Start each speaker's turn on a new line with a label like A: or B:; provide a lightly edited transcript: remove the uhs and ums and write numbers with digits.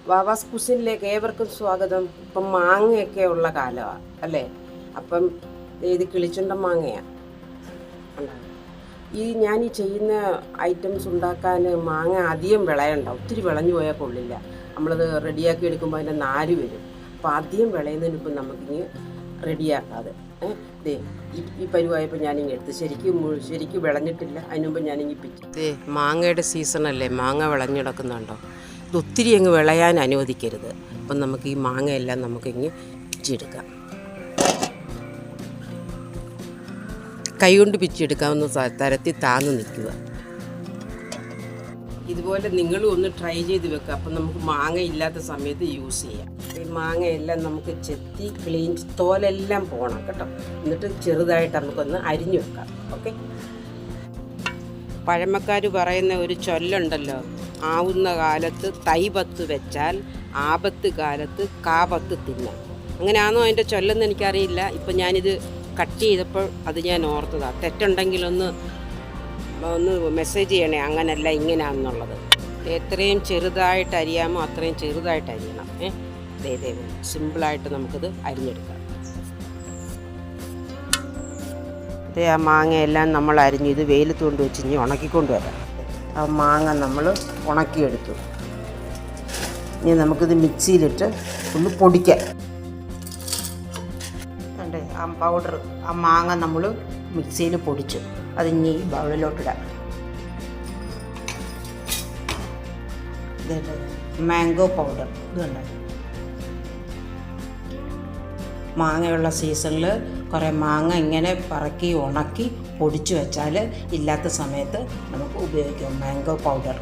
A: വാവാസ് കുസിനിലേക്ക് ഏവർക്കും സ്വാഗതം. ഇപ്പം മാങ്ങയൊക്കെ ഉള്ള കാലമാണ് അല്ലേ? അപ്പം ഇത് കിളിച്ചുണ്ടൻ മാങ്ങയാണ്. ഞാൻ ചെയ്യുന്ന ഐറ്റംസ് ഉണ്ടാക്കാൻ മാങ്ങ അധികം വിളയണ്ട, ഒത്തിരി വിളഞ്ഞു പോയാൽ കൊള്ളില്ല. നമ്മളത് റെഡിയാക്കി എടുക്കുമ്പോൾ അതിൻ്റെ നാര് വരും. അപ്പോൾ അധികം വിളയുന്നതിന് ഇപ്പം നമുക്കിനി റെഡിയാക്കാതെ ഈ പരുവായപ്പോൾ ഞാനിങ്ങ് എടുത്ത് ശരിക്കും വിളഞ്ഞിട്ടില്ല. അതിന് മുമ്പ് ഞാനിങ്ങ് പിച്ച്. മാങ്ങയുടെ സീസണല്ലേ, മാങ്ങ വിളഞ്ഞിടക്കുന്നുണ്ടോ? ഇത് ഒത്തിരി അങ്ങ് വിളയാൻ അനുവദിക്കരുത്. അപ്പം നമുക്ക് ഈ മാങ്ങയെല്ലാം നമുക്കിങ്ങ് പിച്ചെടുക്കാം. കൈകൊണ്ട് പിച്ചെടുക്കാവുന്ന തരത്തിൽ താന്ന് നിൽക്കുക. ഇതുപോലെ നിങ്ങളും ഒന്ന് ട്രൈ ചെയ്ത് വെക്കുക. അപ്പം നമുക്ക് മാങ്ങ ഇല്ലാത്ത സമയത്ത് യൂസ് ചെയ്യാം. ഈ മാങ്ങയെല്ലാം നമുക്ക് ചെത്തി ക്ലീൻ, തോലെല്ലാം പോകണം കേട്ടോ. എന്നിട്ട് ചെറുതായിട്ട് നമുക്കൊന്ന് അരിഞ്ഞു വെക്കാം. ഓക്കെ. പഴമക്കാർ പറയുന്ന ഒരു ചൊല്ലുണ്ടല്ലോ, ആവുന്ന കാലത്ത് തൈപത്ത് വെച്ചാൽ ആപത്ത് കാലത്ത് കാപത്ത് തിന്നാം. അങ്ങനെയാണോ അതിൻ്റെ ചൊല്ലെന്ന് എനിക്കറിയില്ല. ഇപ്പം ഞാനിത് കട്ട് ചെയ്തപ്പോൾ അത് ഞാൻ ഓർത്തതാണ്. തെറ്റുണ്ടെങ്കിലൊന്ന് മെസ്സേജ് ചെയ്യണേ, അങ്ങനല്ല ഇങ്ങനെയാണെന്നുള്ളത്. എത്രയും ചെറുതായിട്ട് അരിയാമോ അത്രയും ചെറുതായിട്ട് അരിയണം. ഇതേ സിമ്പിളായിട്ട് നമുക്കിത് അരിഞ്ഞെടുക്കാം. ആ മാങ്ങയെല്ലാം നമ്മൾ അരിഞ്ഞ് ഇത് വെയിലത്ത് കൊണ്ട് വെച്ച് ഇനി ഉണക്കിക്കൊണ്ട് വരാം. ആ മാങ്ങ നമ്മൾ ഉണക്കിയെടുത്തു. ഇനി നമുക്കിത് മിക്സിയിലിട്ട് ഒന്ന് പൊടിക്കാം. ആ പൗഡർ, ആ മാങ്ങ നമ്മൾ മിക്സിയിൽ പൊടിച്ചു. അതിനി ഈ ബൗളിലോട്ടിടാം. ഇതുണ്ട് മാംഗോ പൗഡർ. ഇതുണ്ട് മാങ്ങയുള്ള സീസണിൽ കുറേ മാങ്ങ ഇങ്ങനെ പറക്കി ഉണക്കി പൊടിച്ചു വെച്ചാൽ ഇല്ലാത്ത സമയത്ത് നമുക്ക് ഉപയോഗിക്കാം മാംഗോ പൗഡർ.